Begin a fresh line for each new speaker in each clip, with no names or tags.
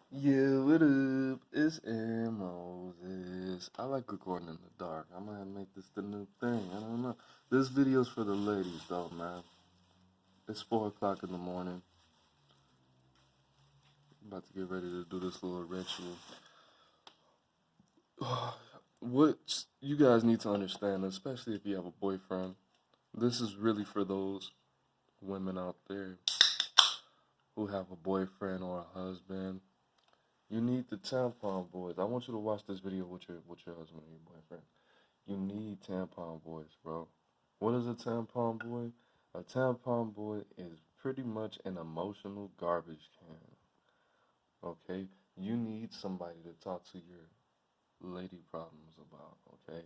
Yeah, what up? It's Aaron Moses. I like recording in the dark. I might make this the new thing. I don't know. This video's for the ladies, though, man. It's 4 o'clock in the morning. I'm about to get ready to do this little ritual. What you guys need to understand, especially if you have a boyfriend, this is really for those women out there who have a boyfriend or a husband. You need the tampon boys. I want you to watch this video with your husband or your boyfriend. You need tampon boys, bro. What is a tampon boy? A tampon boy is pretty much an emotional garbage can. Okay? You need somebody to talk to your lady problems about, okay?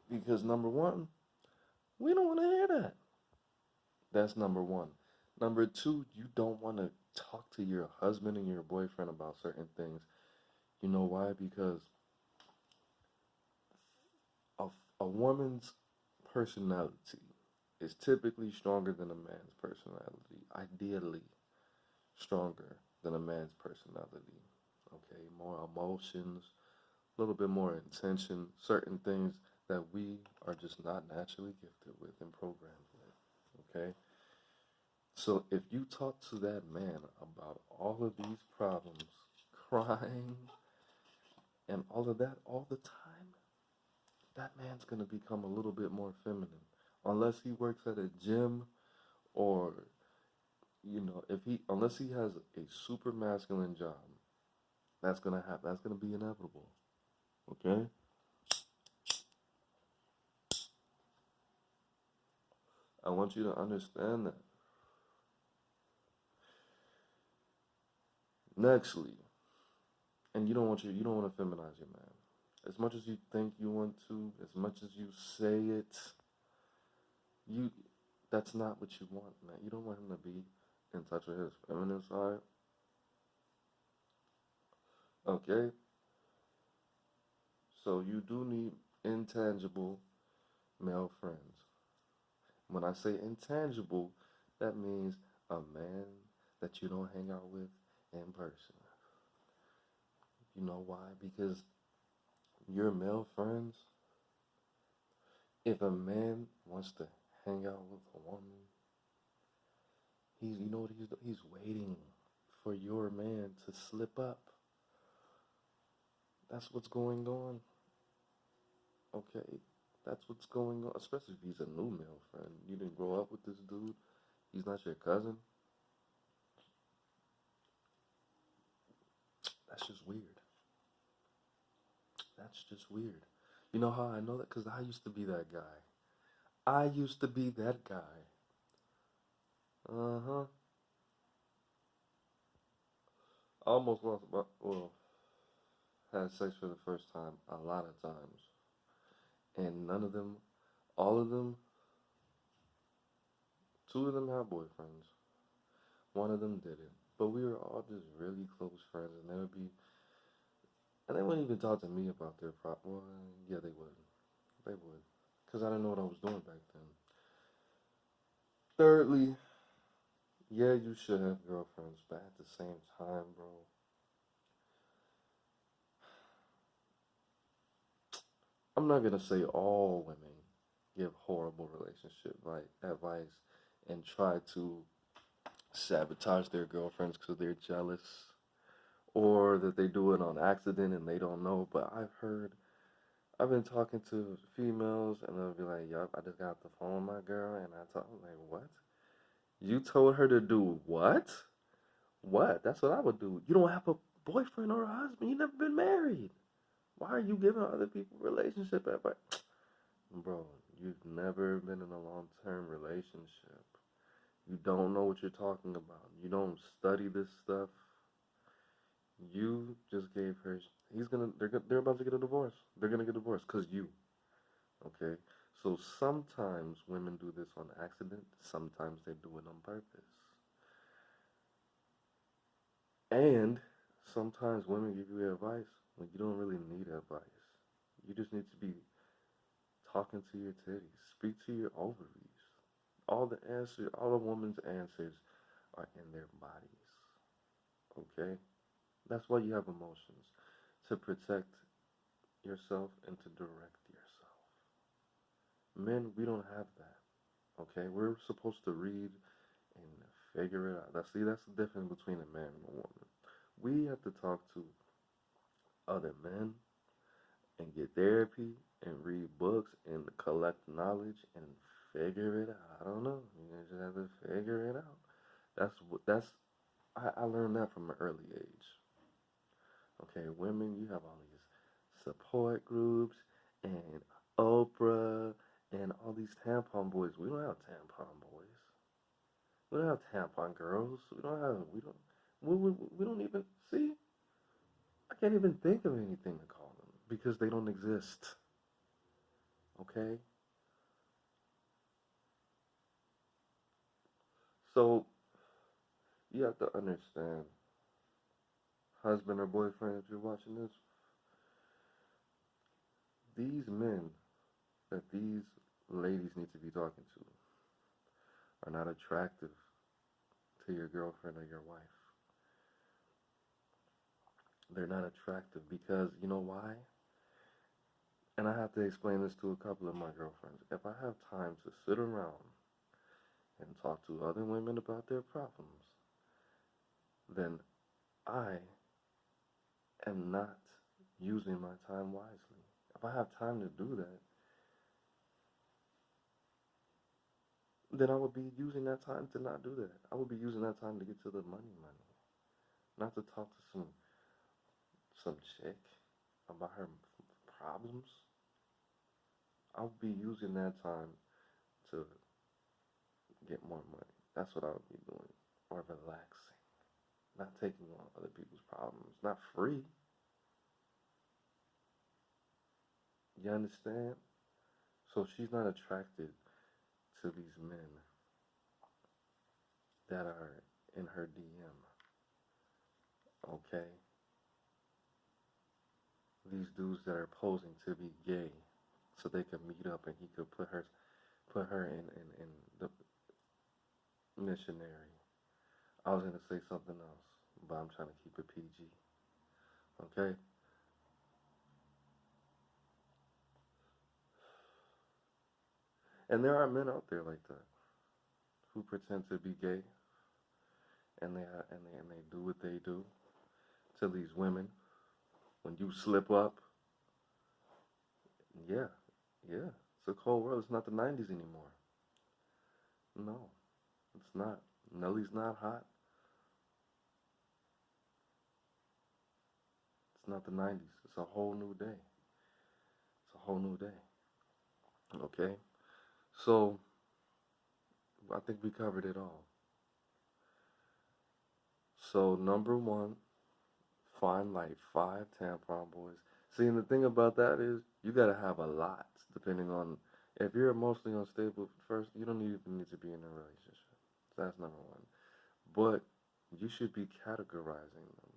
Because number one, we don't want to hear that. That's number one. Number two, you don't want to talk to your husband and your boyfriend about certain things. You know why? Because a, a woman's personality is typically stronger than a man's personality, ideally stronger than a man's personality. Okay, more emotions, a little bit more intention, certain things that we are just not naturally gifted with and programmed with. Okay, so if you talk to that man about all of these problems, crying, and all of that all the time, that man's gonna become a little bit more feminine. Unless he works at a gym or if he unless he has a super masculine job, that's gonna happen. That's gonna be inevitable. Okay? I want you to understand that. Nextly, and you don't want to feminize your man. As much as you think you want to, as much as you say it, you that's not what you want, man. You don't want him to be in touch with his feminine side. Okay? So you do need intangible male friends. When I say intangible, that means a man that you don't hang out with in person. You know why? Because your male friends, if a man wants to hang out with a woman, you know what he's waiting for your man to slip up. That's what's going on. Okay? That's what's going on, especially if he's a new male friend. You didn't grow up with this dude. He's not your cousin. That's just weird. That's just weird. You know how I know that? Because I used to be that guy. I used to be that guy. Uh-huh. I almost lost had sex for the first time a lot of times. And none of them, all of them, two of them had boyfriends. One of them didn't. But we were all just really close friends, and they wouldn't even talk to me about their Well, yeah, they would. They would. Because I didn't know what I was doing back then. Thirdly, yeah, you should have girlfriends, but at the same time, bro, I'm not gonna say all women give horrible relationship advice and try to sabotage their girlfriends because they're jealous, or that they do it on accident and they don't know. But I've been talking to females and they'll be like, "Yup, I just got off the phone with my girl," and I'm like, "What? You told her to do what? What? That's what I would do. You don't have a boyfriend or a husband. You never been married. Why are you giving other people relationship advice?" Bro, you've never been in a long-term relationship. You don't know what you're talking about. You don't study this stuff. You just gave her. They're about to get a divorce. They're gonna get divorced because you. Okay. So sometimes women do this on accident. Sometimes they do it on purpose. And sometimes women give you advice when you don't really need advice. You just need to be talking to your titties. Speak to your ovaries. All the answers, all a woman's answers are in their bodies. Okay? That's why you have emotions, to protect yourself and to direct yourself. Men, we don't have that. Okay, we're supposed to read and figure it out. That's the difference between a man and a woman. We have to talk to other men and get therapy and read books and collect knowledge and figure it out. I don't know. You just have to figure it out. I learned that from an early age. Okay, women, you have all these support groups and Oprah and all these tampon boys. We don't have tampon boys. We don't have tampon girls. We don't even see. I can't even think of anything to call them because they don't exist. Okay? So you have to understand, husband or boyfriend, if you're watching this, these men that these ladies need to be talking to are not attractive to your girlfriend or your wife. They're not attractive because, you know why? And I have to explain this to a couple of my girlfriends. If I have time to sit around and talk to other women about their problems, then I am not using my time wisely. If I have time to do that, then I would be using that time to not do that. I would be using that time to get to the money, not to talk to some chick about her problems. I would be using that time to get more money. That's what I would be doing. Or relaxing. Not taking on other people's problems. Not free. You understand? So she's not attracted to these men that are in her DM. Okay? These dudes that are posing to be gay so they could meet up and he could put her in the missionary. I was gonna say something else, but I'm trying to keep it PG. Okay? And there are men out there like that who pretend to be gay and they do what they do to these women. When you slip up, yeah, it's a cold world. It's not the 90s anymore. No, it's not. Nelly's not hot. It's not the 90s. It's a whole new day. It's a whole new day. Okay? So, I think we covered it all. So, number one, find like 5 tampon boys. See, and the thing about that is, you gotta have a lot, depending on, if you're emotionally unstable, first, you don't even need to be in a relationship. So that's number one. But, you should be categorizing them,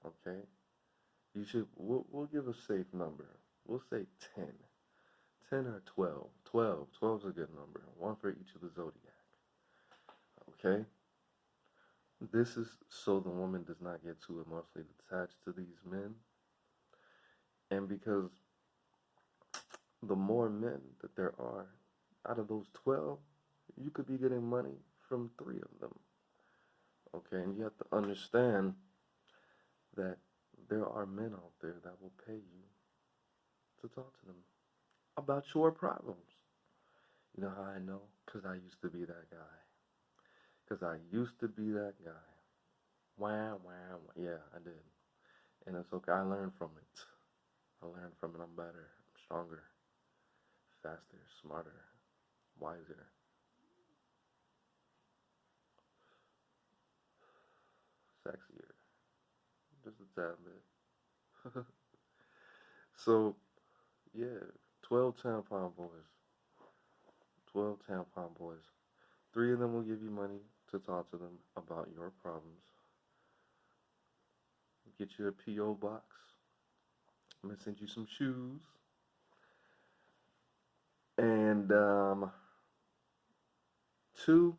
okay? We'll give a safe number. We'll say 10. 10 or 12. 12. 12 is a good number. One for each of the zodiac. Okay? This is so the woman does not get too emotionally attached to these men. And because the more men that there are, out of those 12, you could be getting money from 3 of them. Okay? And you have to understand that there are men out there that will pay you to talk to them about your problems. You know how I know? Because I used to be that guy. Because I used to be that guy. Wow. Yeah, I did. And it's okay. I learned from it. I'm better. I'm stronger. Faster. Smarter. Wiser. Sexier. Just a tad bit. So, yeah. 12 tampon boys. 12 tampon boys. 3 of them will give you money to talk to them about your problems. Get you a P.O. box. I'm gonna send you some shoes. And 2,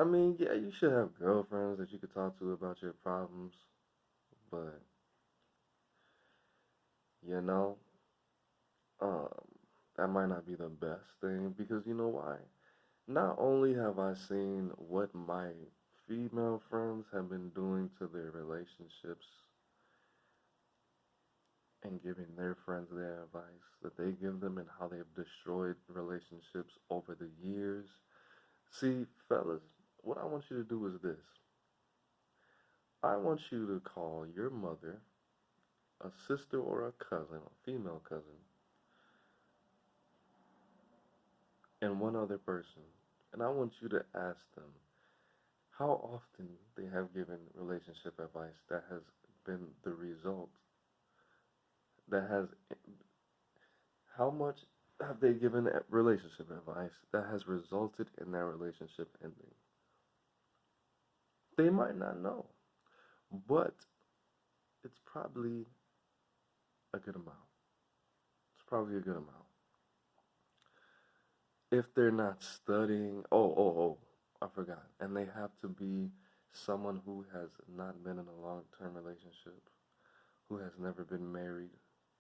I mean, yeah, you should have girlfriends that you could talk to about your problems, but you know, um, that might not be the best thing because you know why? Not only have I seen what my female friends have been doing to their relationships and giving their friends their advice that they give them and how they've destroyed relationships over the years. See, fellas, what I want you to do is this. I want you to call your mother, a sister or a cousin, a female cousin, and one other person. And I want you to ask them how often they have given relationship advice that has been the result, that has, how much have they given relationship advice that has resulted in that relationship ending? They might not know, but it's probably a good amount. It's probably a good amount. If they're not studying, I forgot. And they have to be someone who has not been in a long-term relationship, who has never been married.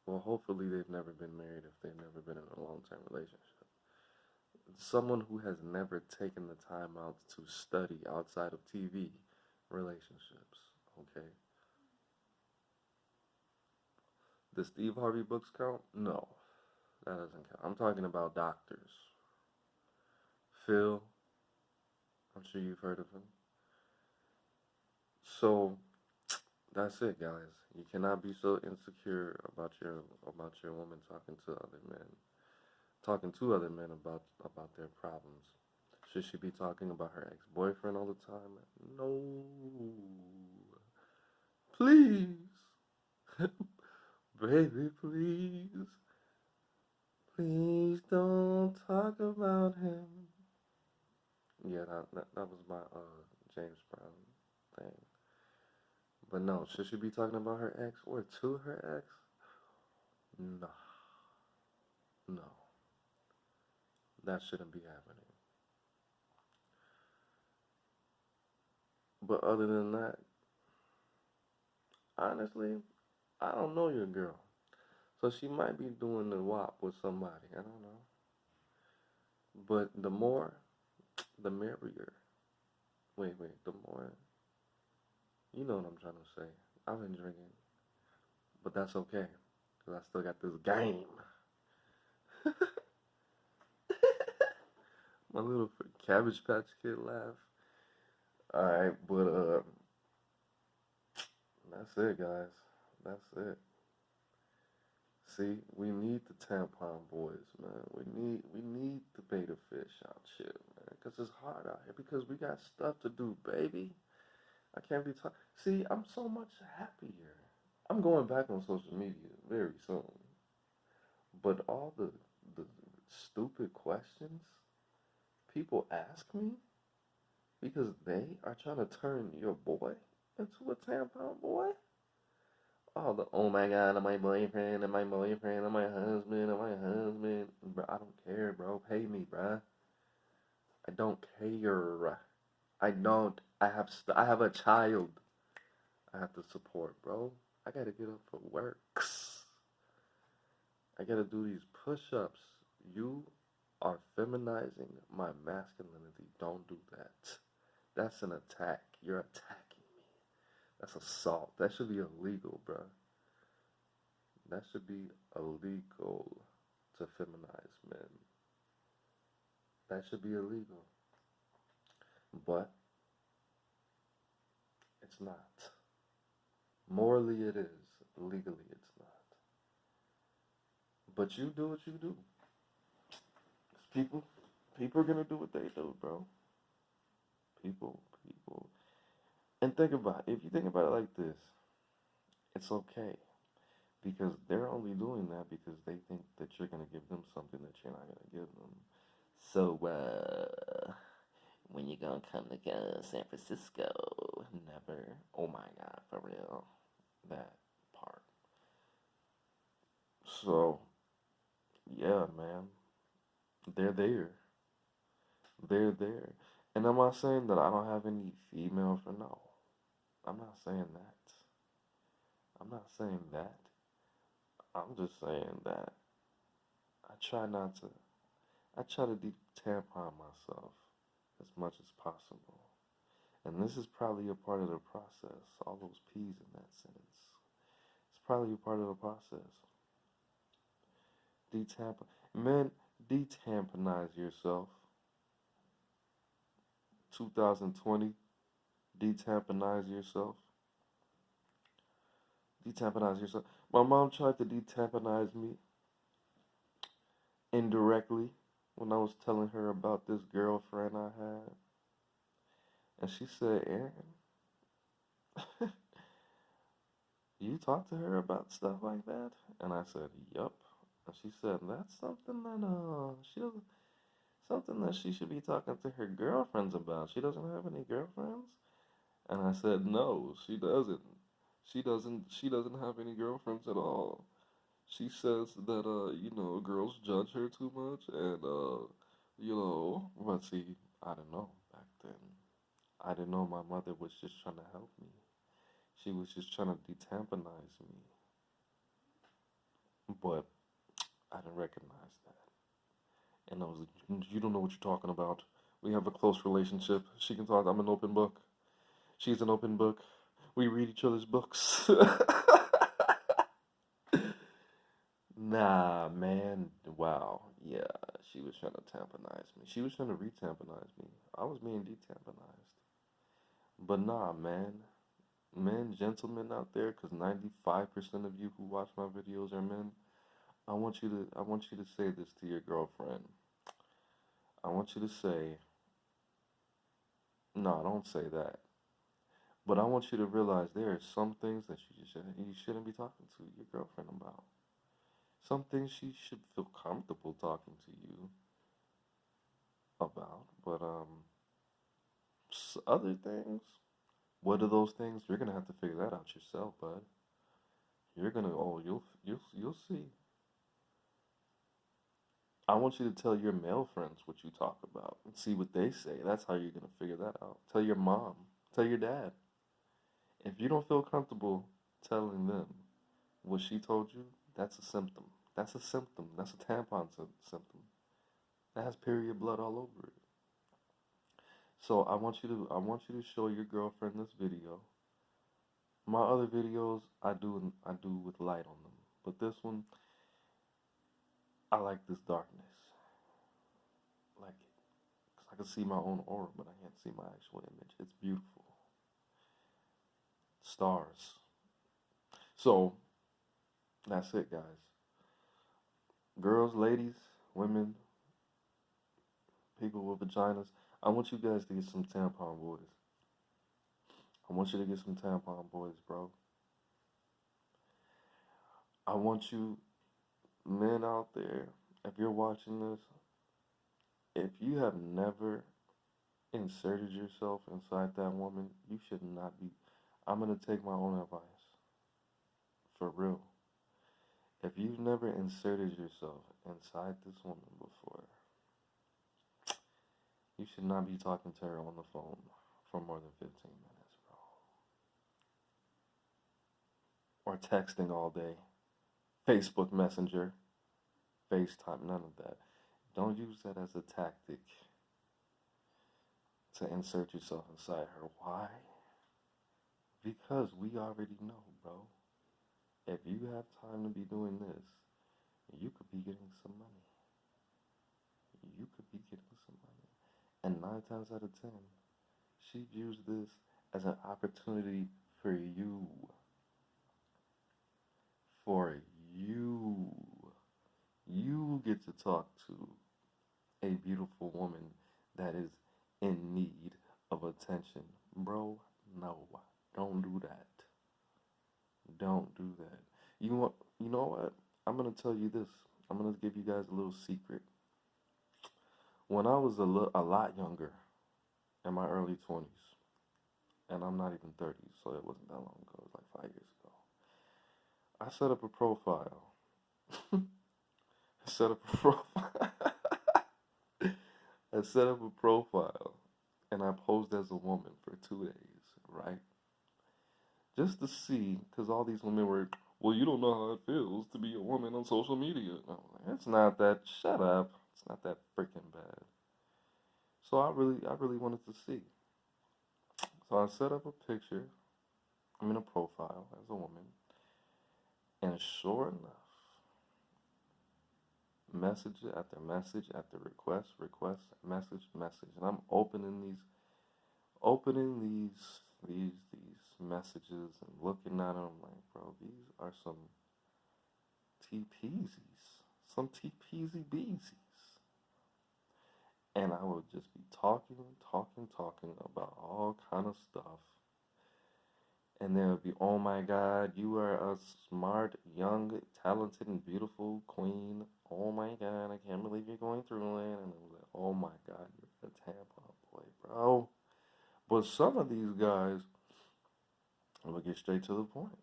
Well, hopefully they've never been married if they've never been in a long-term relationship. Someone who has never taken the time out to study outside of TV relationships, okay? Does Steve Harvey books count? No, that doesn't count. I'm talking about doctors. Phil, I'm sure you've heard of him. So that's it, guys. You cannot be so insecure about your woman talking to other men about their problems. Should she be talking about her ex-boyfriend all the time? No. Please. Baby, please. Please don't talk about him. Yeah, that was my James Brown thing. But no, should she be talking about her ex or to her ex? No, no, that shouldn't be happening. But other than that, honestly, I don't know your girl. So she might be doing the WAP with somebody. I don't know. But the more, the merrier. Wait, the more. You know what I'm trying to say. I've been drinking, but that's okay. Because I still got this game. My little Cabbage Patch Kid laugh. Alright, but that's it, guys. That's it. See, we need the tampon boys, man. We need the beta fish out here, man. Cause it's hard out here. Because we got stuff to do, baby. I can't be talking. See, I'm so much happier. I'm going back on social media very soon. But all the stupid questions people ask me because they are trying to turn your boy into a tampon boy. Oh, oh my god, I'm my boyfriend, and my boyfriend, and my husband, and my husband. Bro, I don't care, bro. Pay me, bro. I don't care. I don't. I have a child. I have to support, bro. I gotta get up for works. I gotta do these push-ups. You are feminizing my masculinity. Don't do that. That's an attack. You're attacking me. That's assault. That should be illegal, bro. That should be illegal to feminize men. That should be illegal. But it's not. Morally it is. Legally it's not. But you do what you do. 'Cause people are gonna do what they do, bro. People. And think about it. If you think about it like this, it's okay. Because they're only doing that because they think that you're gonna give them something that you're not gonna give them. So, when you gonna come to San Francisco? Never. Oh my god, for real. That part. So, yeah, man. They're there. They're there. And am I saying that I don't have any female friends? No, I'm not saying that. I'm not saying that. I'm just saying that I try not to. I try to de-tampon myself as much as possible. And this is probably a part of the process. All those P's in that sentence. It's probably a part of the process. Detamp Men, detamponize yourself. 2020, detamponize yourself. Detamponize yourself. My mom tried to detamponize me indirectly when I was telling her about this girlfriend I had. And she said, Aaron, you talk to her about stuff like that? And I said, yup. And she said, that's something that something that she should be talking to her girlfriends about. She doesn't have any girlfriends? And I said, no, she doesn't. She doesn't have any girlfriends at all. She says that girls judge her too much and but see, I don't know back then. I didn't know my mother was just trying to help me. She was just trying to detamponize me. But I didn't recognize that. And I was like, you don't know what you're talking about. We have a close relationship. She can talk. I'm an open book. She's an open book. We read each other's books. Nah, man. Wow. Yeah, she was trying to tamponize me. She was trying to re-tamponize me. I was being detamponized. But nah, man. Men, gentlemen out there, because 95% of you who watch my videos are men. I want you to say this to your girlfriend. I want you to say, no, don't say that. But I want you to realize there are some things that you shouldn't be talking to your girlfriend about. Some things she should feel comfortable talking to you about, but other things. What are those things? You're gonna have to figure that out yourself, bud. You'll see. I want you to tell your male friends what you talk about and see what they say. That's how you're gonna figure that out. Tell your mom. Tell your dad. If you don't feel comfortable telling them what she told you, that's a symptom. That's a symptom. That's a tampon symptom. That has period blood all over it. So I want you to show your girlfriend this video. My other videos I do with light on them, but this one I like this darkness. I like it because I can see my own aura, but I can't see my actual image. It's beautiful. Stars. So that's it, guys. Girls, ladies, women, people with vaginas. I want you guys to get some tampon boys. I want you to get some tampon boys, bro. I want you, men out there, if you're watching this, if you have never inserted yourself inside that woman, you should not be. I'm going to take my own advice. For real. If you've never inserted yourself inside this woman before, you should not be talking to her on the phone for more than 15 minutes, bro. Or texting all day. Facebook Messenger, FaceTime, none of that. Don't use that as a tactic to insert yourself inside her. Why? Because we already know, bro. If you have time to be doing this, you could be getting some money. You could be getting some money. And 9 times out of 10, she views this as an opportunity for you. For you. You get to talk to a beautiful woman that is in need of attention. Bro, no. Don't do that. Don't do that. You know what? I'm gonna tell you this. I'm gonna give you guys a little secret. When I was a lot younger, in my early 20s, and I'm not even 30, so it wasn't that long ago. It was like 5 years ago. I set up a profile. I set up a profile. I set up a profile, and I posed as a woman for 2 days, right? Just to see, because all these women were, well, you don't know how it feels to be a woman on social media. And I'm like, it's not that. Shut up. It's not that freaking bad. So I really wanted to see. So I set up a picture. I'm in a profile as a woman, and sure enough, message after message after request, message, and I'm opening these messages and looking at them. I'm like, bro, these are some T-peasies, beesies. And I would just be talking about all kind of stuff. And there would be, oh my God, you are a smart, young, talented, and beautiful queen. Oh my God, I can't believe you're going through it. And I was like, oh my God, you're a tampon boy, bro. But some of these guys would get straight to the point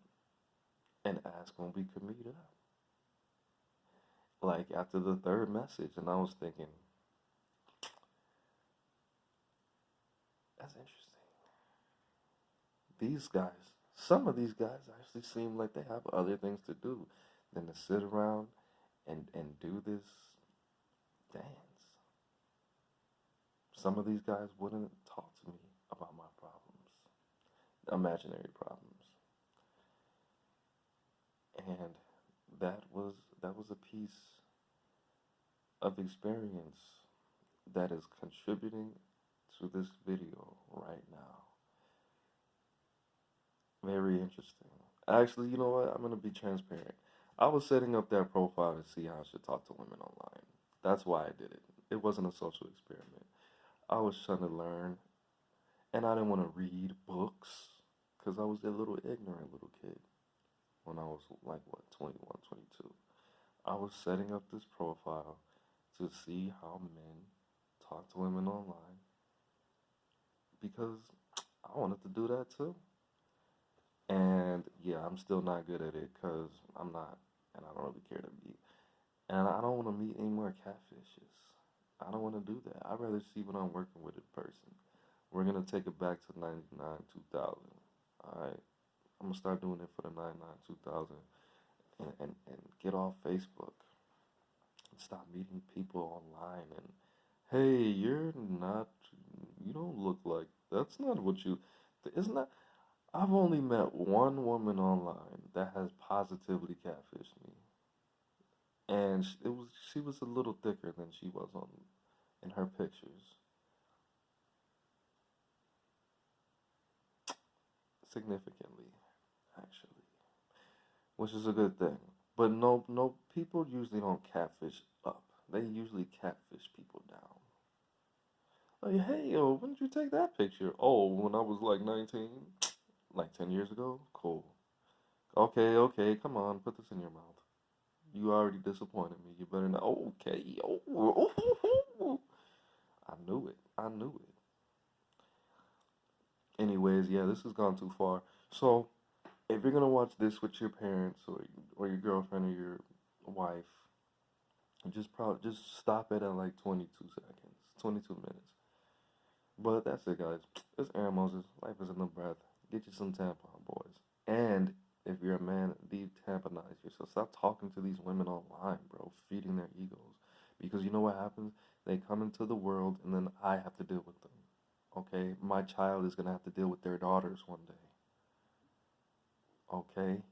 and ask when we could meet up. Like after the third message, and I was thinking, that's interesting. These guys, some of these guys actually seem like they have other things to do than to sit around and do this dance. Some of these guys wouldn't talk to me about my problems, imaginary problems. And that was a piece of experience that is contributing to this video right now. Very interesting. Actually, you know what? I'm gonna be transparent. I was setting up that profile to see how I should talk to women online. That's why I did it. It wasn't a social experiment. I was trying to learn, and I didn't want to read books because I was a little ignorant little kid when I was like, what, 21, 22. I was setting up this profile to see how men talk to women online because I wanted to do that too. And yeah, I'm still not good at it because I'm not, and I don't really care to be. And I don't want to meet any more catfishes. I don't want to do that. I'd rather see what I'm working with in person. We're going to take it back to 99, 2000. Alright? I'm going to start doing it for the 99, 2000 and get off Facebook and stop meeting people online. And hey, you don't look like, that's not what you, isn't that, I've only met one woman online that has positively catfished me, and she was a little thicker than she was on in her pictures, significantly, actually, which is a good thing. But no, people usually don't catfish up. They usually catfish people down. Like, hey, yo, when did you take that picture? Oh, when I was like 19, like 10 years ago. Cool. Okay, okay, come on, put this in your mouth. You already disappointed me. You better not. Okay. Oh, I knew it. I knew it. Anyways, yeah, this has gone too far. So, if you're gonna watch this with your parents or your girlfriend or your wife, just stop it at like 22 seconds, 22 minutes. But that's it, guys. It's Aaron Moses. Life is in the breath. Get you some tampon, boys. And if you're a man, de-tamponize yourself. Stop talking to these women online, bro, feeding their egos. Because you know what happens? They come into the world, and then I have to deal with them. Okay? My child is going to have to deal with their daughters one day. Okay?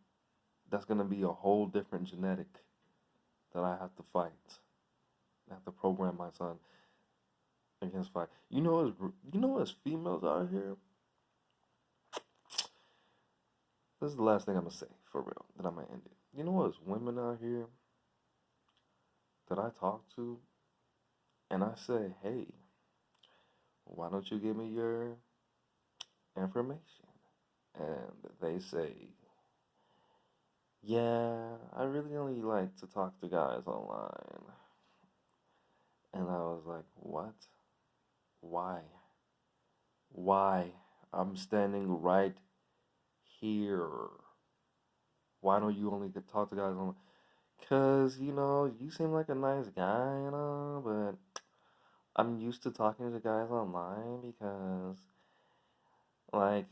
That's going to be a whole different genetic that I have to fight. I have to program my son against fight. You know, as females out here, this is the last thing I'm going to say, for real. Then I'm going to end it. You know, as women out here that I talk to, and I say, hey, why don't you give me your information? And they say, yeah, I really only like to talk to guys online. And I was like, what? Why? Why? I'm standing right here. Why don't you only talk to guys online? Because, you seem like a nice guy, but I'm used to talking to guys online because, like,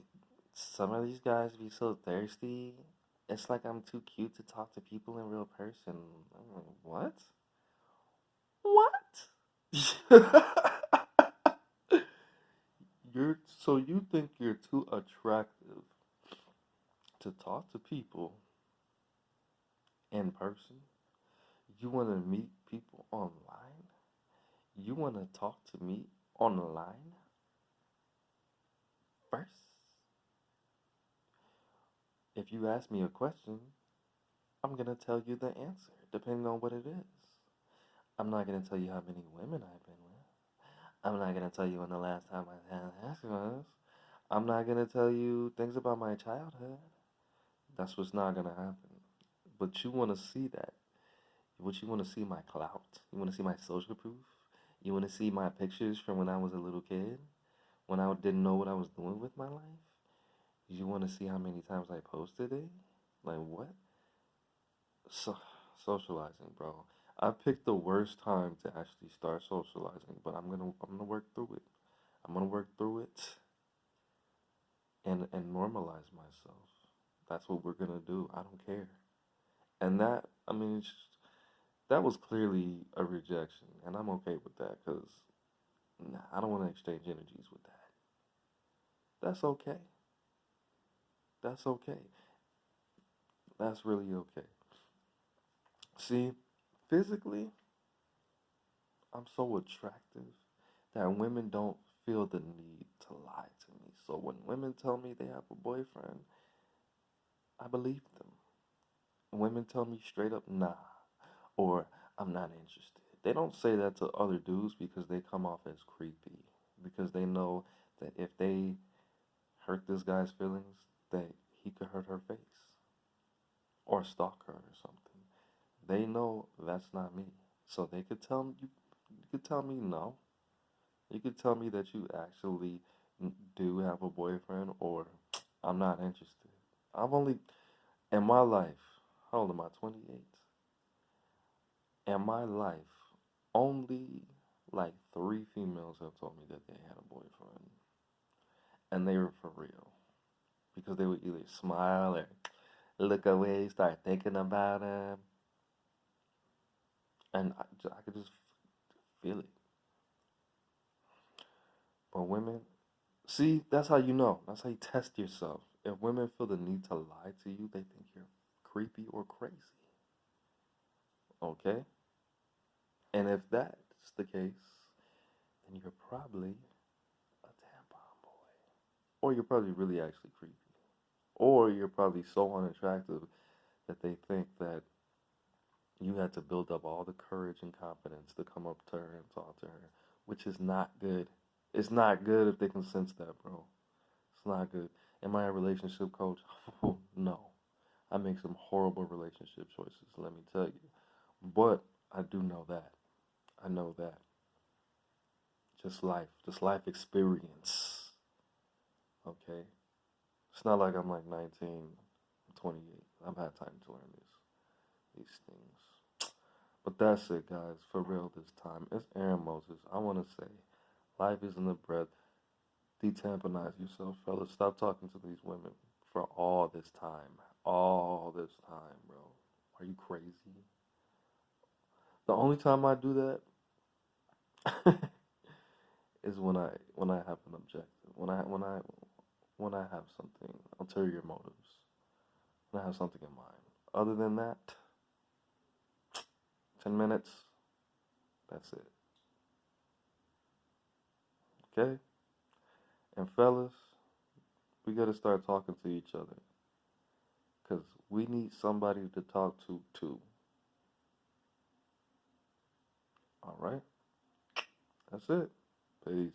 some of these guys be so thirsty. It's like I'm too cute to talk to people in real person. I'm like, what? What? You think you're too attractive to talk to people in person? You want to meet people online? You want to talk to me online first? If you ask me a question, I'm going to tell you the answer, depending on what it is. I'm not going to tell you how many women I've been with. I'm not going to tell you when the last time I had sex was. I'm not going to tell you things about my childhood. That's what's not going to happen. But you want to see that. What you want to see my clout? You want to see my social proof? You want to see my pictures from when I was a little kid? When I didn't know what I was doing with my life? You want to see how many times I posted it? Like what? So, socializing, bro. I picked the worst time to actually start socializing, but I'm gonna work through it. I'm gonna work through it and normalize myself. That's what we're gonna do. I don't care. And that, I mean, that was clearly a rejection, and I'm okay with that because nah, I don't want to exchange energies with that. That's okay. That's okay. That's really okay. See, physically, I'm so attractive that women don't feel the need to lie to me. So when women tell me they have a boyfriend, I believe them. Women tell me straight up, nah, or I'm not interested. They don't say that to other dudes because they come off as creepy. Because they know that if they hurt this guy's feelings, that he could hurt her face or stalk her or something. They know that's not me. So they could tell me, you could tell me no. You could tell me that you actually do have a boyfriend or I'm not interested. I've only, in my life, how old am I? 28. In my life, only like three females have told me that they had a boyfriend. And they were for real. Because they would either smile or look away, start thinking about him. And I could just feel it. But women, see, that's how you know. That's how you test yourself. If women feel the need to lie to you, they think you're creepy or crazy. Okay? And if that's the case, then you're probably a tampon boy. Or you're probably really actually creepy. Or you're probably so unattractive that they think that you had to build up all the courage and confidence to come up to her and talk to her, which is not good. It's not good if they can sense that, bro. It's not good. Am I a relationship coach? No. I make some horrible relationship choices, let me tell you. But I do know that. I know that. Just life experience. Okay? It's not like I'm like 19, 28. I've had time to learn these things. But that's it, guys. For real this time. It's Aaron Moses. I want to say, life isn't a breath. Detamponize yourself, fellas. Stop talking to these women for all this time. All this time, bro. Are you crazy? The only time I do that is when I have an objective. When I have something ulterior motives. When I have something in mind. Other than that, 10 minutes. That's it. Okay? And fellas, we gotta start talking to each other. Because we need somebody to talk to too. Alright? That's it. Peace.